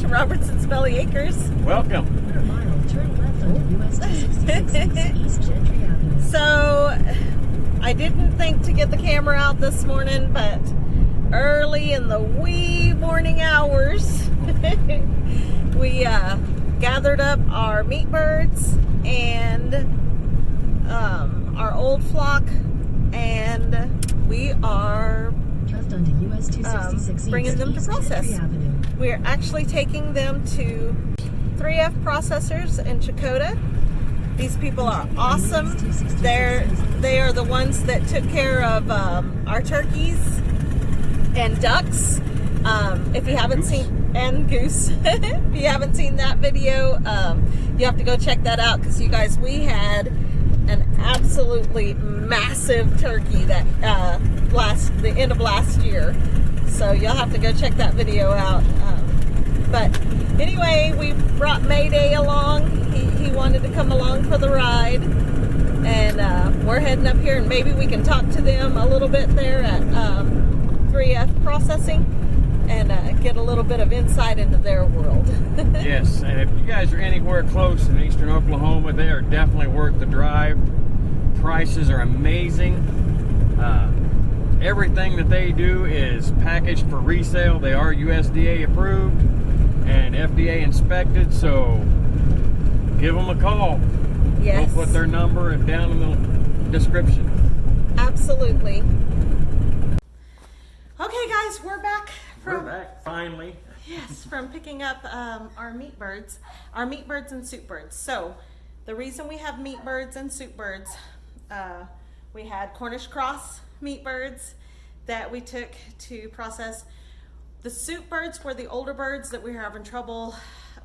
to Robertson's Belly Acres. Welcome. Turn left onto USDA East Gentry Avenue. So, I didn't think to get the camera out this morning, but early in the wee morning hours, we gathered up our meat birds and our old flock, and we are Left onto US 266 bringing them to East process. Gentry Avenue. We're actually taking them to 3F processors in Checotah. These people are awesome. They are the ones that took care of our turkeys and ducks. If you haven't seen, and goose. If you haven't seen that video, you have to go check that out, because you guys, we had an absolutely massive turkey that the end of last year. So you'll have to go check that video out. But anyway, we brought Mayday along. He wanted to come along for the ride. And we're heading up here, and maybe we can talk to them a little bit there at 3F Processing and get a little bit of insight into their world. Yes, and if you guys are anywhere close in eastern Oklahoma, they are definitely worth the drive. Prices are amazing. Everything that they do is packaged for resale. They are USDA approved and FDA inspected, so give them a call. Yes. We'll put their number down in the description. Absolutely. Okay, guys, we're back Finally. Yes, from picking up our meat birds and soup birds. So the reason we have meat birds and soup birds, we had Cornish cross meat birds that we took to process. The soup birds were the older birds that we were having trouble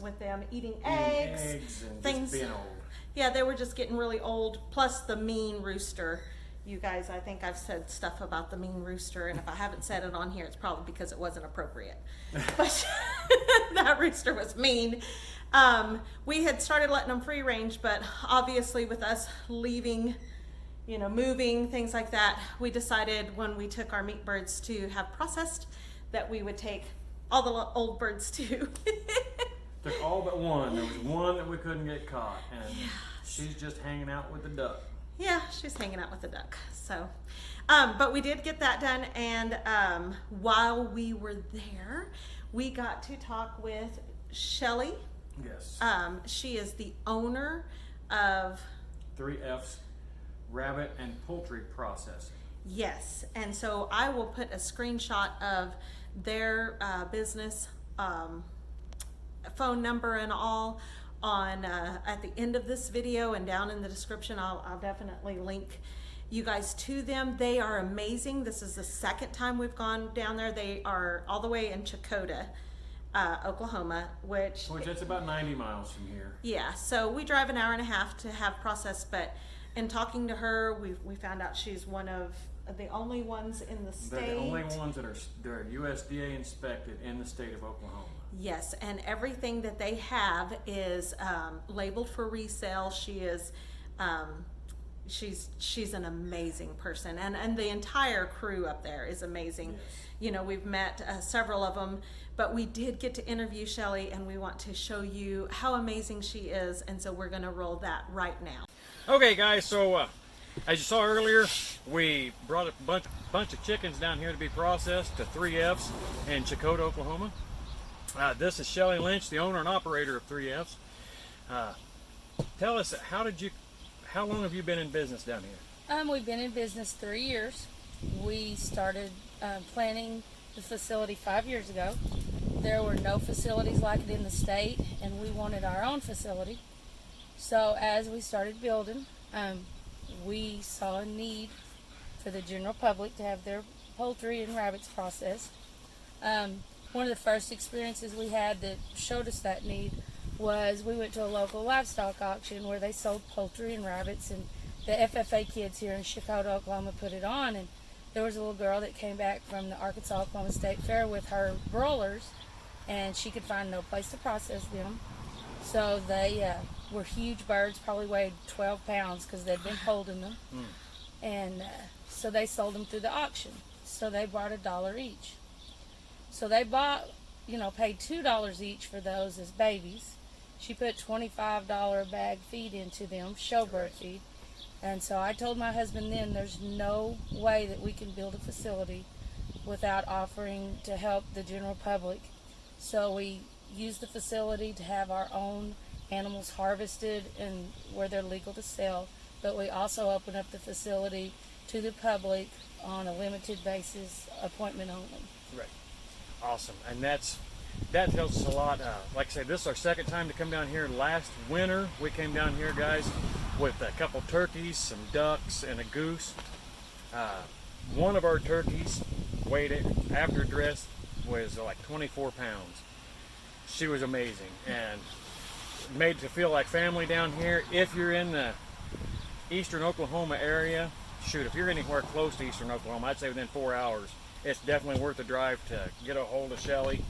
with them eating eggs and things. just being old. Yeah, they were just getting really old, plus the mean rooster. You guys, I think I've said stuff about the mean rooster, and if I haven't said it on here, it's probably because it wasn't appropriate. But that rooster was mean. We had started letting them free range, but obviously with us leaving, moving, things like that, we decided when we took our meat birds to have processed that we would take all the old birds too. Took all but one. There was one that we couldn't get caught, and she's just hanging out with the duck. Yeah, she's hanging out with the duck. So, but we did get that done, and while we were there, we got to talk with Shelly. Yes. She is the owner of 3F's rabbit and poultry processing. Yes, and so I will put a screenshot of their business phone number and all on at the end of this video, and down in the description I'll definitely link you guys to them. They are amazing. This is the second time we've gone down there. They are all the way in Checotah, Oklahoma, which that's about 90 miles from here. Yeah, so we drive an hour and a half to have processed, but in talking to her, we found out she's one of the only ones in the state. They're the only ones that are USDA inspected in the state of Oklahoma. Yes, and everything that they have is labeled for resale. She is, she's an amazing person, and the entire crew up there is amazing. Yes. We've met several of them, but we did get to interview Shelly, and we want to show you how amazing she is, and so we're going to roll that right now. Okay, guys, so as you saw earlier, we brought a bunch of chickens down here to be processed to 3F's in Checotah, Oklahoma. This is Shelly Lynch, the owner and operator of 3F's. Tell us, how long have you been in business down here? We've been in business 3 years. We started planning the facility 5 years ago. There were no facilities like it in the state, and we wanted our own facility. So as we started building, we saw a need for the general public to have their poultry and rabbits processed. One of the first experiences we had that showed us that need was we went to a local livestock auction where they sold poultry and rabbits, and the FFA kids here in Checotah, Oklahoma put it on, and there was a little girl that came back from the Arkansas-Oklahoma State Fair with her broilers, and she could find no place to process them. So they were huge birds, probably weighed 12 pounds because they'd been holding them. And so they sold them through the auction. So they brought $1 each. So they bought, paid $2 each for those as babies. She put $25 a bag feed into them, showbird feed. And so I told my husband then, there's no way that we can build a facility without offering to help the general public. So we use the facility to have our own animals harvested and where they're legal to sell, but we also open up the facility to the public on a limited basis, appointment only. Right. Awesome. And that tells us a lot. Like I said, this is our second time to come down here. Last winter we came down here, guys, with a couple turkeys, some ducks, and a goose. One of our turkeys weighed it after dress was like 24 pounds. She was amazing and made to feel like family down here. If you're in the eastern Oklahoma area, shoot, if you're anywhere close to eastern Oklahoma, I'd say within 4 hours, it's definitely worth the drive to get a hold of Shelly.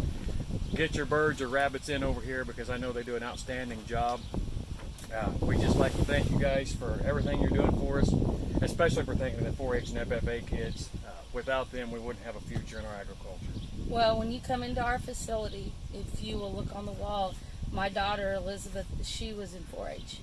Get your birds or rabbits in over here because I know they do an outstanding job. We just like to thank you guys for everything you're doing for us, especially for thanking the 4-H and FFA kids. Without them, we wouldn't have a future in our agriculture. Well, when you come into our facility, if you will look on the wall, my daughter Elizabeth, she was in 4-H,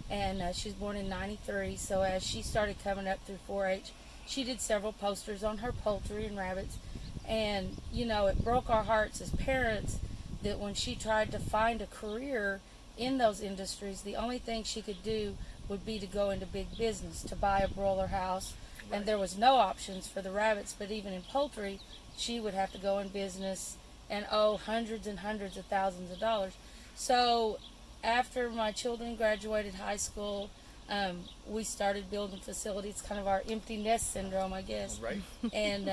and she was born in '93. So as she started coming up through 4-H, she did several posters on her poultry and rabbits, and it broke our hearts as parents that when she tried to find a career in those industries, the only thing she could do would be to go into big business, to buy a broiler house, and there was no options for the rabbits. But even in poultry, she would have to go in business and owe hundreds and hundreds of thousands of dollars. So after my children graduated high school, we started building facilities, kind of our empty nest syndrome, I guess. Right. And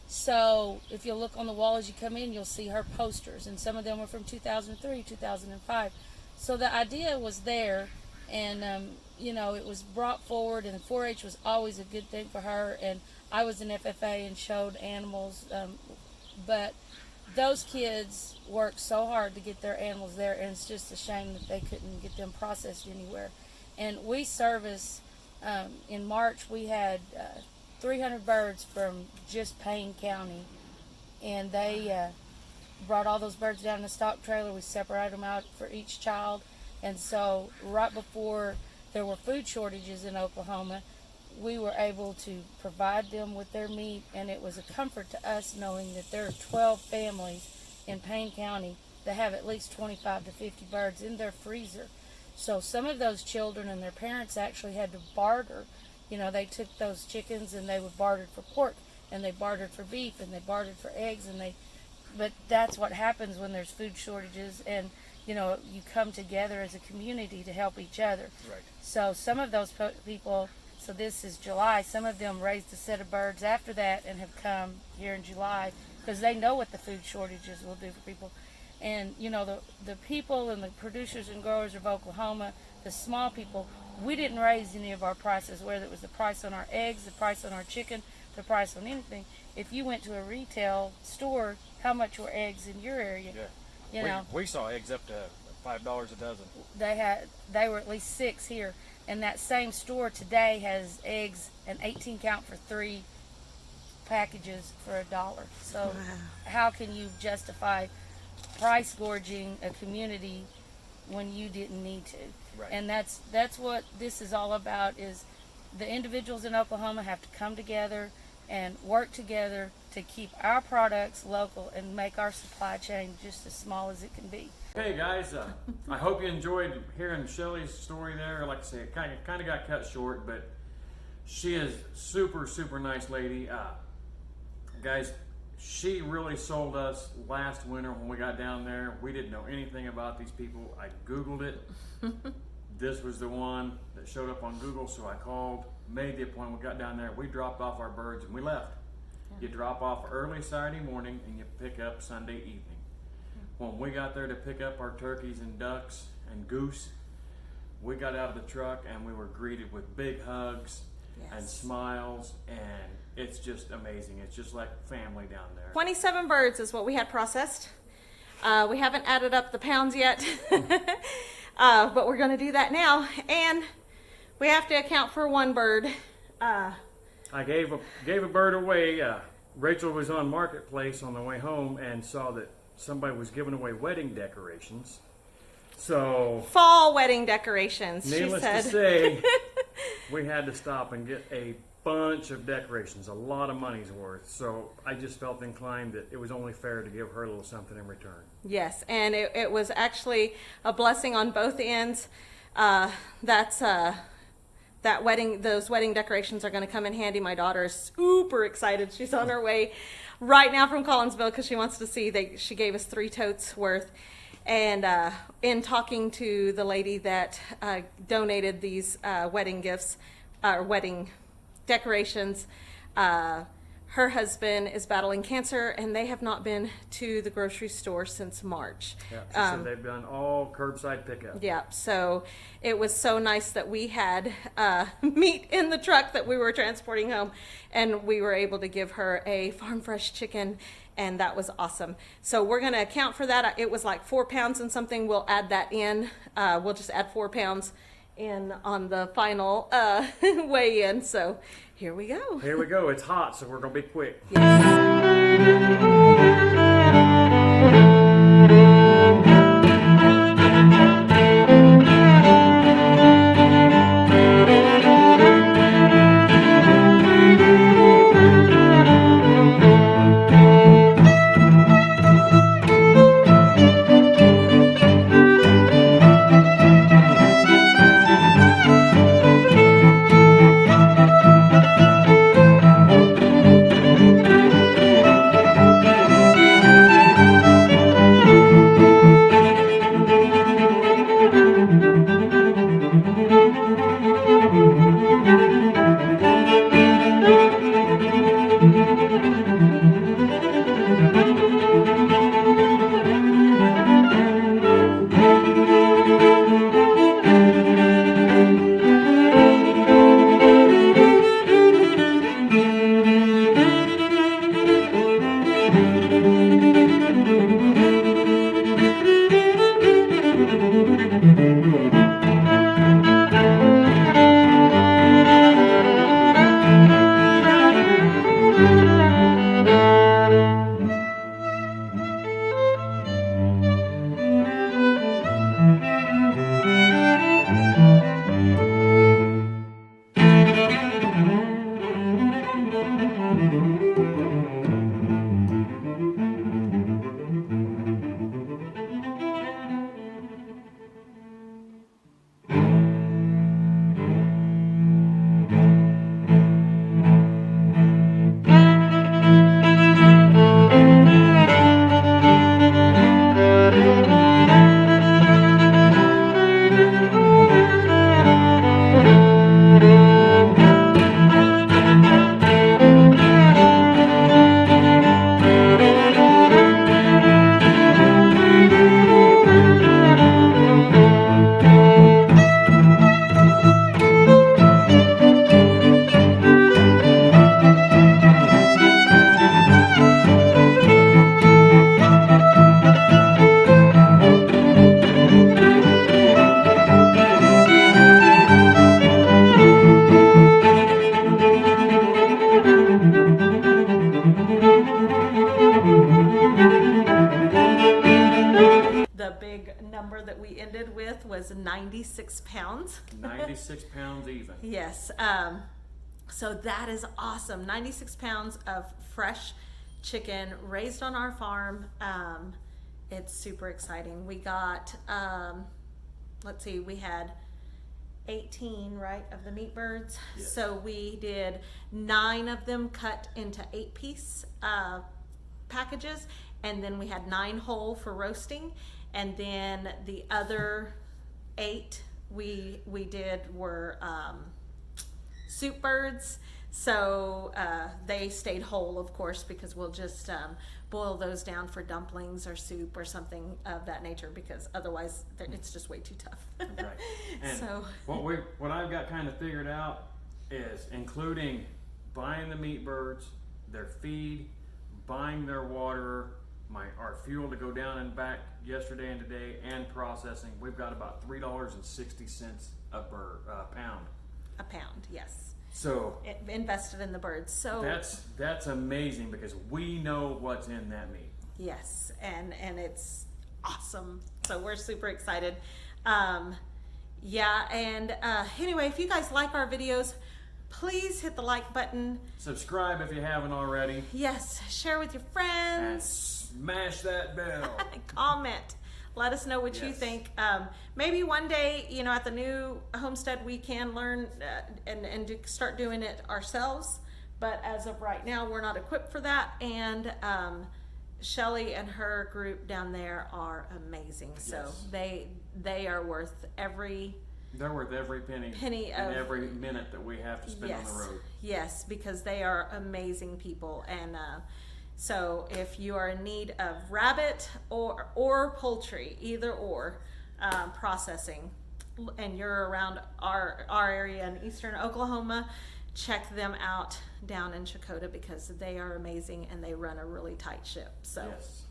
so if you look on the wall as you come in, you'll see her posters, and some of them were from 2003, 2005. So the idea was there, and it was brought forward, and 4-H was always a good thing for her. And I was an FFA and showed animals, but those kids worked so hard to get their animals there, and it's just a shame that they couldn't get them processed anywhere. And we service, in March we had 300 birds from just Payne County, and they brought all those birds down in a stock trailer. We separated them out for each child, and so right before there were food shortages in Oklahoma, we were able to provide them with their meat, and it was a comfort to us knowing that there are 12 families in Payne County that have at least 25 to 50 birds in their freezer. So some of those children and their parents actually had to barter. They took those chickens and they would barter for pork, and they bartered for beef, and they bartered for eggs, but that's what happens when there's food shortages, and you come together as a community to help each other. Right. So some of those people, so this is July, some of them raised a set of birds after that and have come here in July because they know what the food shortages will do for people. And the people and the producers and growers of Oklahoma, the small people, we didn't raise any of our prices, whether it was the price on our eggs, the price on our chicken, the price on anything. If you went to a retail store, how much were eggs in your area? Yeah. We saw eggs up to $5 a dozen. They were at least 6 here, and that same store today has eggs, an 18 count for 3 packages for $1. So how can you justify price gorging a community when you didn't need to? Right. And that's what this is all about, is the individuals in Oklahoma have to come together and work together to keep our products local and make our supply chain just as small as it can be. Hey guys, I hope you enjoyed hearing Shelly's story there. Like I say, it kind of got cut short, but she is super nice lady. Guys, she really sold us last winter when we got down there. We didn't know anything about these people. I Googled it. This was the one that showed up on Google, so I called, made the appointment, we got down there, we dropped off our birds, and we left. You drop off early Saturday morning, and you pick up Sunday evening. When we got there to pick up our turkeys and ducks and goose, we got out of the truck, and we were greeted with big hugs and smiles, and it's just amazing. It's just like family down there. 27 birds is what we had processed. We haven't added up the pounds yet, but we're going to do that now. And we have to account for one bird. I gave a bird away. Rachel was on Marketplace on the way home and saw that somebody was giving away wedding decorations. So, Fall wedding decorations, she needless said. to say, we had to stop and get a bunch of decorations, a lot of money's worth. So I just felt inclined that it was only fair to give her a little something in return. Yes, and it was actually a blessing on both ends. Those wedding decorations are going to come in handy. My daughter is super excited. She's on her way right now from Collinsville because she wants to see. She gave us 3 totes worth. And in talking to the lady that donated these wedding gifts, wedding decorations, her husband is battling cancer, and they have not been to the grocery store since March. Yeah, she said they've done all curbside pickup. Yeah, so it was so nice that we had meat in the truck that we were transporting home, and we were able to give her a farm fresh chicken, and that was awesome. So we're going to account for that. It was like 4 pounds and something. We'll add that in. We'll just add 4 pounds in on the final weigh in. So here we go. Here we go. It's hot, so we're going to be quick. number that we ended with was 96 pounds. 96 pounds even. Yes. So that is awesome. 96 pounds of fresh chicken raised on our farm. It's super exciting. We got, let's see, we had 18, right, of the meat birds. Yes. So we did 9 of them cut into 8-piece packages, and then we had 9 whole for roasting, and then the other 8 we did were soup birds. So they stayed whole, of course, because we'll just boil those down for dumplings or soup or something of that nature, because otherwise it's just way too tough. Right. And So what I've got kind of figured out is including buying the meat birds, their feed, buying their water, our fuel to go down and back yesterday and today, and processing. We've got about $3.60 a pound. a pound, yes. So Invested in the birds. So that's amazing, because we know what's in that meat. Yes, and it's awesome. So we're super excited. Yeah, and anyway, if you guys like our videos, please hit the like button. Subscribe if you haven't already. Yes, share with your And friends. smash that bell. Comment. Let us know what you Yes. think. Maybe one day, you know, at the new homestead, we can learn and start doing it ourselves. But as of right now, we're not equipped for that. And Shelly and her group down there are amazing. So Yes. they are worth every They're worth every penny of and every minute that we have to spend on the road. Yes, because they are amazing people. And so if you are in need of rabbit or poultry, either or processing, and you're around our area in eastern Oklahoma, check them out down in Checotah because they are amazing and they run a really tight ship. So, Yes.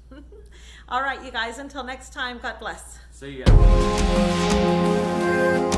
all right, you guys, until next time, God bless. See ya.